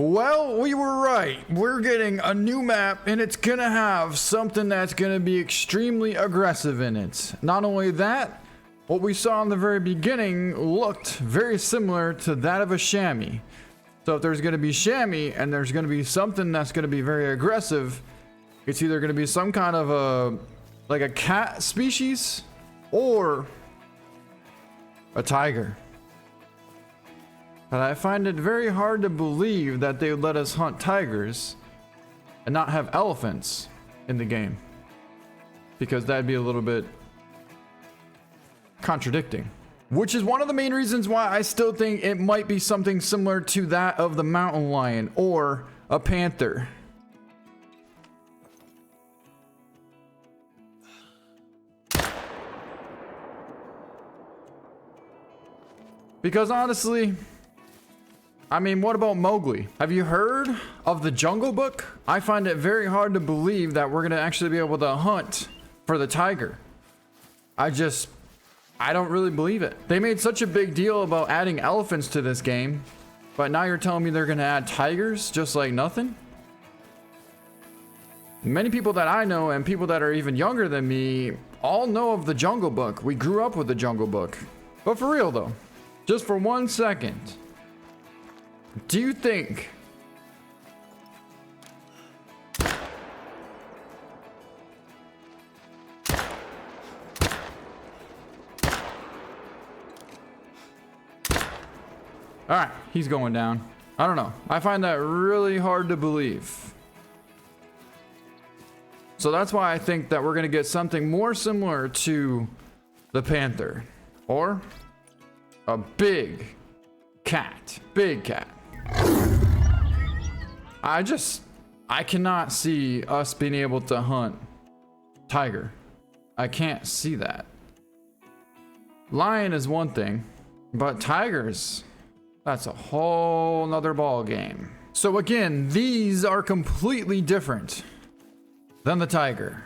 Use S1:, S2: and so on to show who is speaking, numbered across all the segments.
S1: Well, we were right. We're getting a new map, and it's gonna have something that's gonna be extremely aggressive in it. Not only that, what we saw in the very beginning looked very similar to that of a chamois. So if there's gonna be chamois and there's gonna be something that's gonna be very aggressive, it's either gonna be some kind of a cat species or a tiger. But I find it very hard to believe that they would let us hunt tigers and not have elephants in the game, because that'd be a little bit contradicting. Which is one of the main reasons why I still think it might be something similar to that of the mountain lion or a panther. Because honestly, I mean, what about Mowgli? Have you heard of the Jungle Book? I find it very hard to believe that we're gonna actually be able to hunt for the tiger. I don't really believe it. They made such a big deal about adding elephants to this game, but now you're telling me they're gonna add tigers just like nothing? Many people that I know and people that are even younger than me all know of the Jungle Book. We grew up with the Jungle Book. But for real though, just for 1 second, do you think Alright, he's going down. I don't know. I find that really hard to believe. So that's why I think that we're going to get something more similar to the panther. Or a big cat. Big cat. I cannot see us being able to hunt tiger. I can't see that. Lion is one thing, but tigers, that's a whole nother ball game. So again, these are completely different than the tiger.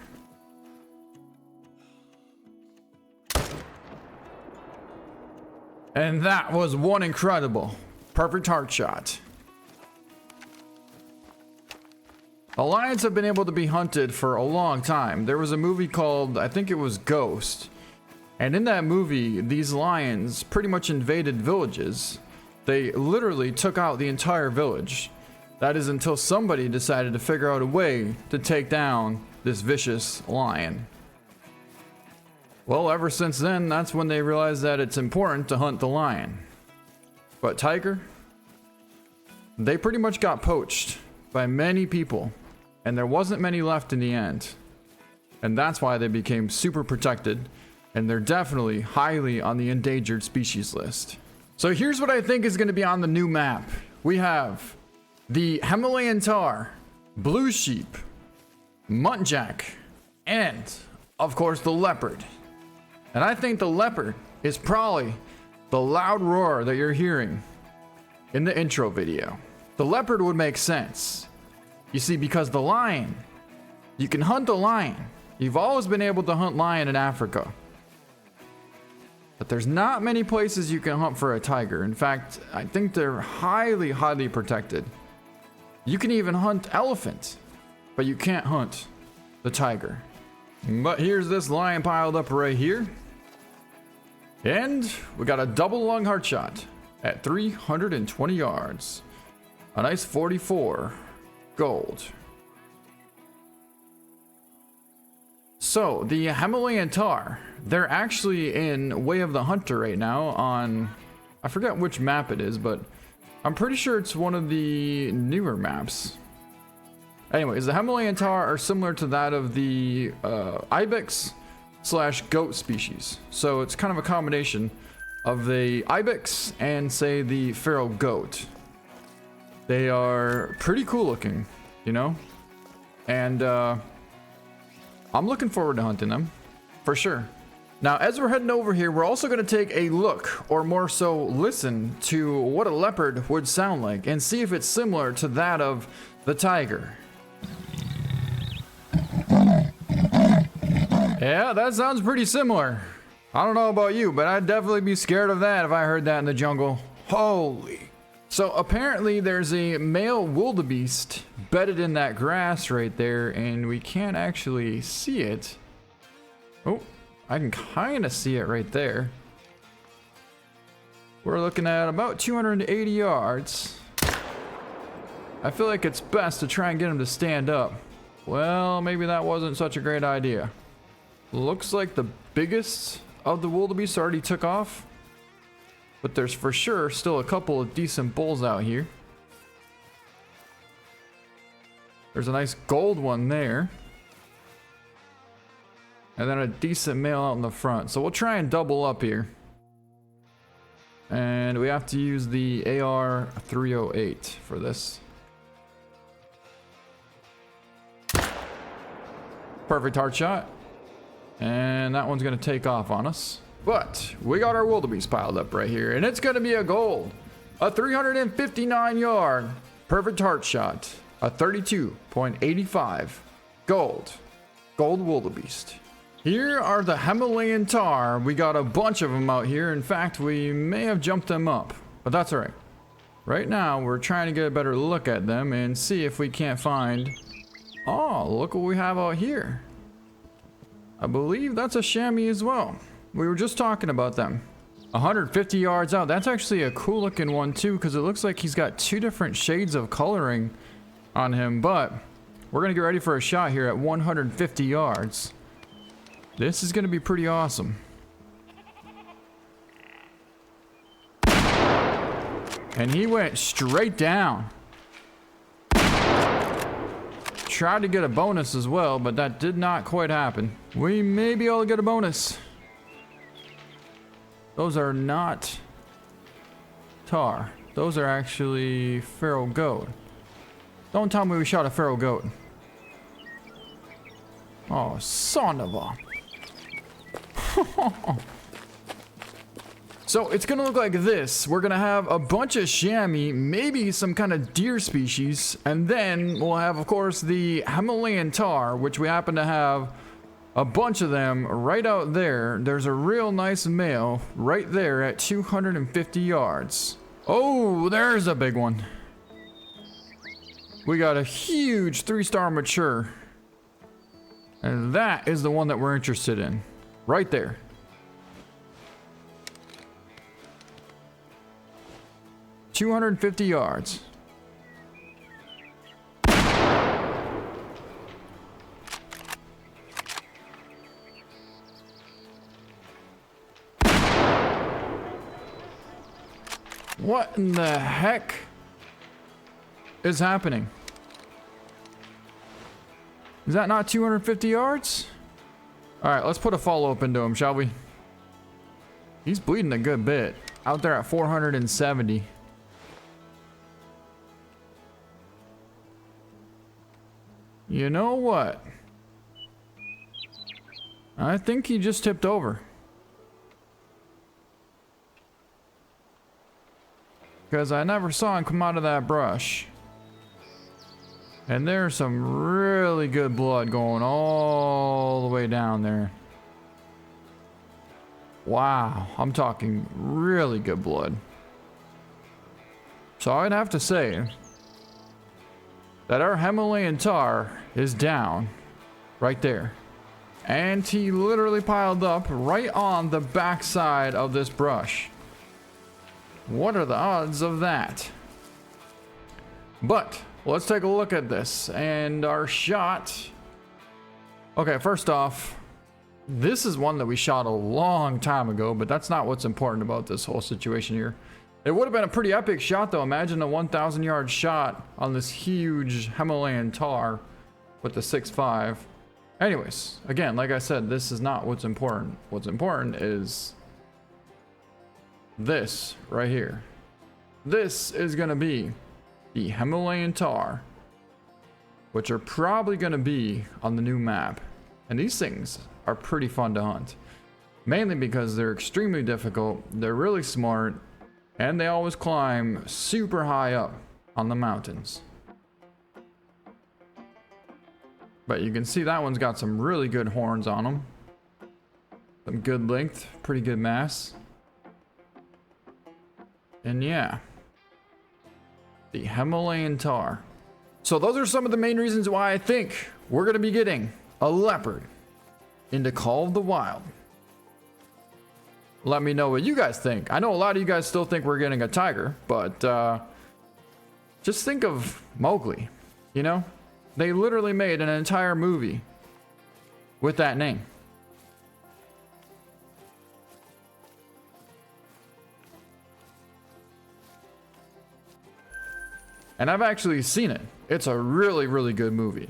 S1: And that was one incredible, perfect heart shot. The lions have been able to be hunted for a long time. There was a movie called, I think it was Ghost. And in that movie, these lions pretty much invaded villages. They literally took out the entire village. That is until somebody decided to figure out a way to take down this vicious lion. Well, ever since then, that's when they realized that it's important to hunt the lion. But tiger, they pretty much got poached by many people, and there wasn't many left in the end. And that's why they became super protected, and they're definitely highly on the endangered species list. So here's what I think is going to be on the new map. We have the Himalayan tar, blue sheep, muntjac, and of course the leopard. And I think the leopard is probably the loud roar that you're hearing in the intro video. The leopard would make sense. You see, because the lion, you can hunt the lion. You've always been able to hunt lion in Africa. But there's not many places you can hunt for a tiger. In fact, I think they're highly, highly protected. You can even hunt elephants, but you can't hunt the tiger. But here's this lion piled up right here. And we got a double lung heart shot at 320 yards. A nice 44 gold. So the Himalayan tar, they're actually in Way of the Hunter right now on, I forget which map it is, but I'm pretty sure it's one of the newer maps. Anyways, the Himalayan tar are similar to that of the ibex / goat species. So it's kind of a combination of the ibex and say the feral goat. They are pretty cool looking, you know? And I'm looking forward to hunting them, for sure. Now, as we're heading over here, we're also going to take a look, or more so listen, to what a leopard would sound like and see if it's similar to that of the tiger. Yeah, that sounds pretty similar. I don't know about you, but I'd definitely be scared of that if I heard that in the jungle. Holy So apparently there's a male wildebeest bedded in that grass right there, and we can't actually see it. Oh, I can kind of see it right there. We're looking at about 280 yards. I feel like it's best to try and get him to stand up. Well, maybe that wasn't such a great idea. Looks like the biggest of the wildebeest already took off. But there's for sure still a couple of decent bulls out here. There's a nice gold one there. And then a decent male out in the front. So we'll try and double up here. And we have to use the AR-308 for this. Perfect heart shot. And that one's going to take off on us. But we got our wildebeest piled up right here. And it's going to be a gold. A 359 yard perfect heart shot. A 32.85 gold. Gold wildebeest. Here are the Himalayan tar. We got a bunch of them out here. In fact, we may have jumped them up, but that's all right. Right now, we're trying to get a better look at them and see if we can't find... Oh, look what we have out here. I believe that's a chamois as well. We were just talking about them. 150 yards out. That's actually a cool looking one too, because it looks like he's got two different shades of coloring on him, but we're going to get ready for a shot here at 150 yards. This is going to be pretty awesome. And he went straight down. Tried to get a bonus as well, but that did not quite happen. We may be able to get a bonus. Those are not tar. Those are actually feral goat. Don't tell me we shot a feral goat. Oh, son of a... So it's gonna look like this. We're gonna have a bunch of chamois, maybe some kind of deer species, and then we'll have, of course, the Himalayan tar, which we happen to have a bunch of them right out there. There's a real nice male right there at 250 yards. Oh, there's a big one. We got a huge 3-star mature. And that is the one that we're interested in. Right there. $250 yards. What in the heck is happening? Is that not 250 yards? All right, let's put a follow-up into him, shall we? He's bleeding a good bit. Out there at 470. You know what? I think he just tipped over. Because I never saw him come out of that brush. And there's some really good blood going all the way down there. Wow, I'm talking really good blood. So I'd have to say that our Himalayan tar is down right there. And he literally piled up right on the backside of this brush. What are the odds of that? But let's take a look at this and our shot. Okay, first off, this is one that we shot a long time ago, but that's not what's important about this whole situation here. It would have been a pretty epic shot though. Imagine a 1,000 yard shot on this huge Himalayan tar with the 6.5. Anyways, again, like I said, this is not what's important. What's important is this right here. This is gonna be the Himalayan tar, which are probably gonna be on the new map. And these things are pretty fun to hunt. Mainly because they're extremely difficult, they're really smart, and they always climb super high up on the mountains. But you can see that one's got some really good horns on them. Some good length, pretty good mass. And yeah, The Himalayan tar. So those are some of the main reasons why I think we're going to be getting a leopard into Call of the Wild. Let me know what you guys think. I know a lot of you guys still think we're getting a tiger, but just think of Mowgli, you know? They literally made an entire movie with that name. And I've actually seen it. It's a really, really good movie.